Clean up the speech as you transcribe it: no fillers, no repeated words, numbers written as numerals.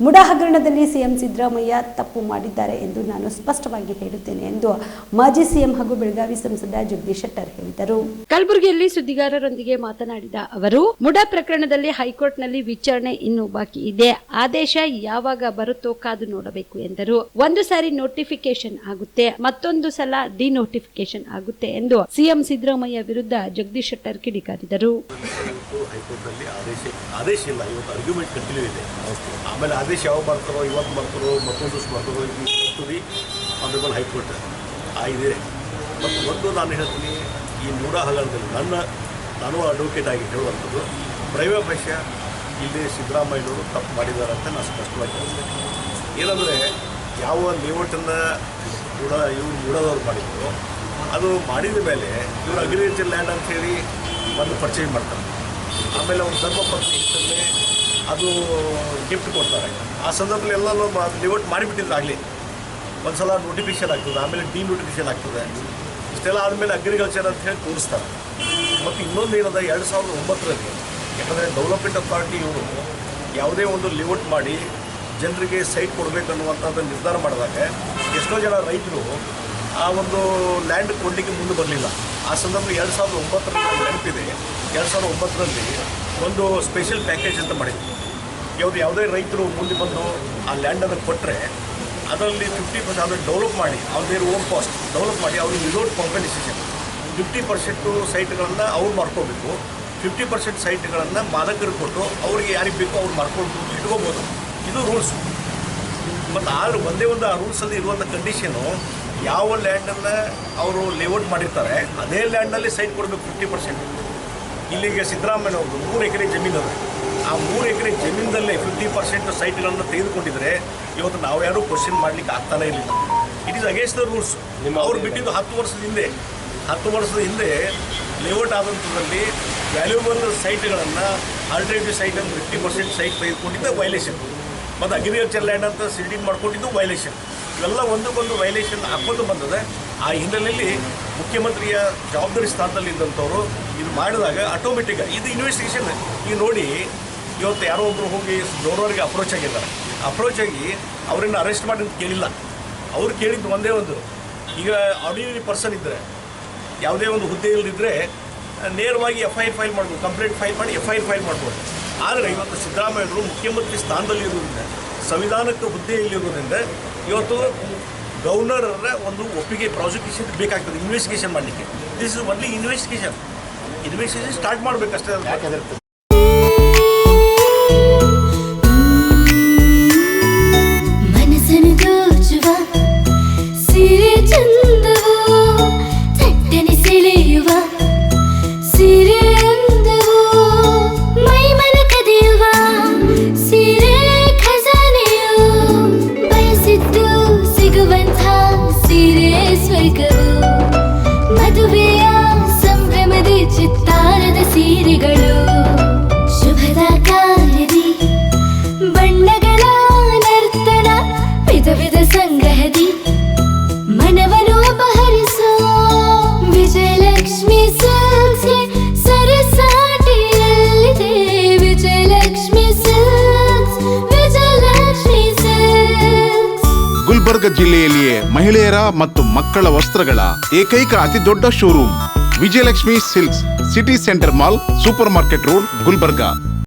ಮುಡಾ ಹಗರಣದಲ್ಲಿ ಸಿಎಂ ಸಿದ್ದರಾಮಯ್ಯ ತಪ್ಪು ಮಾಡಿದ್ದಾರೆ ಎಂದು ನಾನು ಸ್ಪಷ್ಟವಾಗಿ ಹೇಳುತ್ತೇನೆ ಎಂದು ಮಾಜಿ ಸಿಎಂ ಹಾಗೂ ಬೆಳಗಾವಿ ಸಂಸದ ಜಗದೀಶ್ ಶೆಟ್ಟರ್ ಹೇಳಿದರು. ಕಲಬುರಗಿಯಲ್ಲಿ ಸುದ್ದಿಗಾರರೊಂದಿಗೆ ಮಾತನಾಡಿದ ಅವರು, ಮುಡಾ ಪ್ರಕರಣದಲ್ಲಿ ಹೈಕೋರ್ಟ್ನಲ್ಲಿ ವಿಚಾರಣೆ ಇನ್ನೂ ಬಾಕಿ ಇದೆ. ಆದೇಶ ಯಾವಾಗ ಬರುತ್ತೋ ಕಾದು ನೋಡಬೇಕು ಎಂದರು. ಒಂದು ಸಾರಿ ನೋಟಿಫಿಕೇಶನ್ ಆಗುತ್ತೆ, ಮತ್ತೊಂದು ಸಲ ಡಿನೋಟಿಫಿಕೇಶನ್ ಆಗುತ್ತೆ ಎಂದು ಸಿಎಂ ಸಿದ್ದರಾಮಯ್ಯ ವಿರುದ್ಧ ಜಗದೀಶ್ ಶೆಟ್ಟರ್ ಕಿಡಿಕಾರಿದರು. ಆದೇಶ ಯಾವಾಗ ಮಾಡ್ತಾರೋ, ಇವತ್ತು ಮಾಡ್ತಾರೋ, ಮತ್ತೊಂದು ದಿವಸ ಮಾಡ್ತಾರೋ, ಇದು ಆನರಬಲ್ ಹೈಕೋರ್ಟ್ ಆಗಿದೆ. ಮತ್ತು ಒಂದು ನಾನು ಹೇಳ್ತೀನಿ, ಈ ಮುಡಾ ಹಗರಣದಲ್ಲಿ ನಾನು ಅಡ್ವೊಕೇಟ್ ಆಗಿ ಹೇಳುವಂಥದ್ದು, ಪ್ರೈವ ಪಕ್ಷ ಇಲ್ಲಿ ಸಿದ್ದರಾಮಯ್ಯನವರು ತಪ್ಪು ಮಾಡಿದ್ದಾರೆ ಅಂತ ನಾನು ಸ್ಪಷ್ಟವಾಗಿ ಹೇಳ್ತೇನೆ. ಏನಂದರೆ, ಯಾವ ಲೇಔಟನ್ನು ಇವರು ಮುಡಾದವ್ರು ಮಾಡಿದ್ರು, ಅದು ಮಾಡಿದ ಮೇಲೆ ಇವರು ಅಗ್ರಿಕಲ್ಚರ್ ಲ್ಯಾಂಡ್ ಅಂಥೇಳಿ ಬಂದು ಪರ್ಚೇಸ್ ಮಾಡ್ತಾರೆ. ಆಮೇಲೆ ಒಂದು ಧರ್ಮಪತ್ನಿ ಅದು ಗಿಫ್ಟ್ ಕೊಡ್ತಾರೆ. ಆ ಸಂದರ್ಭದಲ್ಲಿ ಎಲ್ಲನೂ ಲೇಔಟ್ ಮಾಡಿಬಿಟ್ಟಿದ್ರೆ ಆಗಲಿ ಒಂದು ಸಲ ನೋಟಿಫಿಕೇಷನ್ ಆಗ್ತದೆ, ಆಮೇಲೆ ಡಿನೋಟಿಫಿಕೇಷನ್ ಆಗ್ತದೆ. ಇಷ್ಟೆಲ್ಲ ಆದಮೇಲೆ ಅಗ್ರಿಕಲ್ಚರ್ ಅಂತ ಹೇಳಿ ತೋರಿಸ್ತಾರೆ. ಮತ್ತು ಇನ್ನೊಂದು ಏನದ, 2009ರಲ್ಲಿ ಯಾಕಂದರೆ ಡೆವಲಪ್ಮೆಂಟ್ ಅಥಾರಿಟಿ ಇವರು ಯಾವುದೇ ಒಂದು ಲೇಔಟ್ ಮಾಡಿ ಜನರಿಗೆ ಸೈಟ್ ಕೊಡಬೇಕನ್ನುವಂಥದ್ದು ನಿರ್ಧಾರ ಮಾಡಿದಾಗ ಎಷ್ಟೋ ಜನ ರೈತರು ಆ ಒಂದು ಲ್ಯಾಂಡ್ ಕೊಡಲಿಕ್ಕೆ ಮುಂದೆ ಬರಲಿಲ್ಲ. ಆ ಸಂದರ್ಭದಲ್ಲಿ 2009ರಲ್ಲಿ ನೆನಪಿದೆ, 2009ರಲ್ಲಿ ಒಂದು ಸ್ಪೆಷಲ್ ಪ್ಯಾಕೇಜ್ ಅಂತ ಮಾಡಿದ್ರು. ಯಾವುದೇ ರೈತರು ಮುಂದೆ ಬಂದು ಆ ಲ್ಯಾಂಡನ್ನು ಕೊಟ್ಟರೆ ಅದರಲ್ಲಿ 50% ಡೆವಲಪ್ ಮಾಡಿ, ಅವ್ರ ಓನ್ ಕಾಸ್ಟ್ ಡೆವಲಪ್ ಮಾಡಿ ಅವ್ರಿಗೆ ವಿದೌಟ್ ಕಾಂಪೆನ್ಸೇಷನ್ 50% ಸೈಟ್ಗಳನ್ನು ಅವ್ರು ಮಾಡ್ಕೋಬೇಕು, 50% ಸೈಟ್ಗಳನ್ನು ಮಾಲಕರಿಗೆ ಕೊಟ್ಟು ಅವರಿಗೆ ಯಾರಿಗೆ ಬೇಕೋ ಅವ್ರು ಮಾಡ್ಕೊಂಡು ಇಟ್ಕೋಬೋದು. ಇದು ರೂಲ್ಸು. ಮತ್ತು ಆದರೂ ಒಂದೇ ಒಂದು ಆ ರೂಲ್ಸಲ್ಲಿ ಇರುವಂಥ ಕಂಡೀಷನು, ಯಾವ ಲ್ಯಾಂಡನ್ನು ಅವರು ಲೇಔಟ್ ಮಾಡಿರ್ತಾರೆ ಅದೇ ಲ್ಯಾಂಡ್ನಲ್ಲಿ ಸೈಟ್ ಕೊಡಬೇಕು 50%. ಇಲ್ಲಿಗೆ ಸಿದ್ದರಾಮಯ್ಯವ್ರದ್ದು 3 ಎಕರೆ ಜಮೀನು ಅದ. ಆ 3 ಎಕರೆ ಜಮೀನದಲ್ಲೇ 50% ಸೈಟ್ಗಳನ್ನು ತೆಗೆದುಕೊಂಡಿದ್ರೆ ಇವತ್ತು ನಾವು ಯಾರೂ ಕ್ವಶನ್ ಮಾಡಲಿಕ್ಕೆ ಆಗ್ತಾನೇ ಇರಲಿಲ್ಲ. It is against the rules. ಅವ್ರು ಬಿಟ್ಟಿದ್ದು 10 ವರ್ಷದ ಹಿಂದೆ ಲೇಔಟ್ ಆದಂಥದ್ರಲ್ಲಿ ವ್ಯಾಲ್ಯೂಬಲ್ ಸೈಟ್ಗಳನ್ನು ಆಲ್ಟರ್ನೇಟಿವ್ ಸೈಟನ್ನು 50% ಸೈಟ್ ತೆಗೆದುಕೊಂಡಿದ್ದ ವೈಲೇಷನ್. ಮತ್ತು ಅಗ್ರಿಕಲ್ಚರ್ ಲ್ಯಾಂಡ್ ಅಂತ ಸಿಲ್ಡಿಂಗ್ ಮಾಡ್ಕೊಂಡಿದ್ದು ವೈಲೇಷನ್. ಇವೆಲ್ಲ ಒಂದಕ್ಕೊಂದು ವೈಲೇಷನ್ ಹಾಕ್ಕೊಂಡು ಬಂದದೆ. ಆ ಹಿನ್ನೆಲೆಯಲ್ಲಿ ಮುಖ್ಯಮಂತ್ರಿಯ ಜವಾಬ್ದಾರಿ ಸ್ಥಾನದಲ್ಲಿ ಇದ್ದಂಥವ್ರು ಇದು ಮಾಡಿದಾಗ ಆಟೋಮೆಟಿಕ್ಕಾಗಿ ಇದು ಇನ್ವೆಸ್ಟಿಗೇಷನ್. ಈಗ ನೋಡಿ, ಇವತ್ತು ಯಾರೋ ಒಬ್ಬರು ಹೋಗಿ ಗೌರವರಿಗೆ ಅಪ್ರೋಚ್ ಆಗಿದ್ದಾರೆ. ಅಪ್ರೋಚ್ ಆಗಿ ಅವರನ್ನು ಅರೆಸ್ಟ್ ಮಾಡಿ ಅಂತ ಕೇಳಿಲ್ಲ. ಅವ್ರು ಕೇಳಿದ್ದು ಒಂದೇ ಒಂದು, ಈಗ ಆರ್ಡಿನರಿ ಪರ್ಸನ್ ಇದ್ದರೆ, ಯಾವುದೇ ಒಂದು ಹುದ್ದೆಯಲ್ಲಿದ್ದರೆ ನೇರವಾಗಿ FIR ಫೈಲ್ ಮಾಡ್ಬೋದು, ಕಂಪ್ಲೇಂಟ್ ಫೈಲ್ ಮಾಡಿ FIR ಫೈಲ್ ಮಾಡ್ಬೋದು. ಆದರೆ ಇವತ್ತು ಸಿದ್ದರಾಮಯ್ಯರು ಮುಖ್ಯಮಂತ್ರಿ ಸ್ಥಾನದಲ್ಲಿ ಇರೋದ್ರಿಂದ, ಸಂವಿಧಾನಕ್ಕೆ ಹುದ್ದೆಯಲ್ಲಿರೋದ್ರಿಂದ ಇವತ್ತು ಗವರ್ನರರ ಒಂದು ಒಪ್ಪಿಗೆ ಪ್ರಾಸಿಕ್ಯೂಷನ್ ಬೇಕಾಗ್ತದೆ ಇನ್ವೆಸ್ಟಿಗೇಷನ್ ಮಾಡಲಿಕ್ಕೆ. This is only investigation start ಮಾಡಬೇಕಷ್ಟೇ. ಮದುವೆಯ ಸಂಭ್ರಮದಿ ಚಿತ್ತಾರದ ಸೀರೆಗಳು, ಶುಭದ ಕಾರ್ಯದಿ ಬಣ್ಣಗಳ ನರ್ತನ, ವಿಧ ವಿಧ ಸಂಗ್ರಹದಿ ಮನವನ್ನು ಅಪಹರಿಸೋ ವಿಜಯಲಕ್ಷ್ಮಿ ಸಿಲ್ಕ್ಸ್ಗೆ ಸರಸಾಟಿಯಲ್ಲಿದೆ. Vijayalakshmi silks, Vijayalakshmi silks. ಗುಲ್ಬರ್ಗ ಜಿಲ್ಲೆಯಲ್ಲಿಯೇ ಮಹಿಳೆಯರ ಮತ್ತು ಮಕ್ಕಳ ವಸ್ತ್ರಗಳ ಏಕೈಕ ಅತಿ ದೊಡ್ಡ showroom Vijayalakshmi silks, city centre mall, supermarket road, Gulbarga.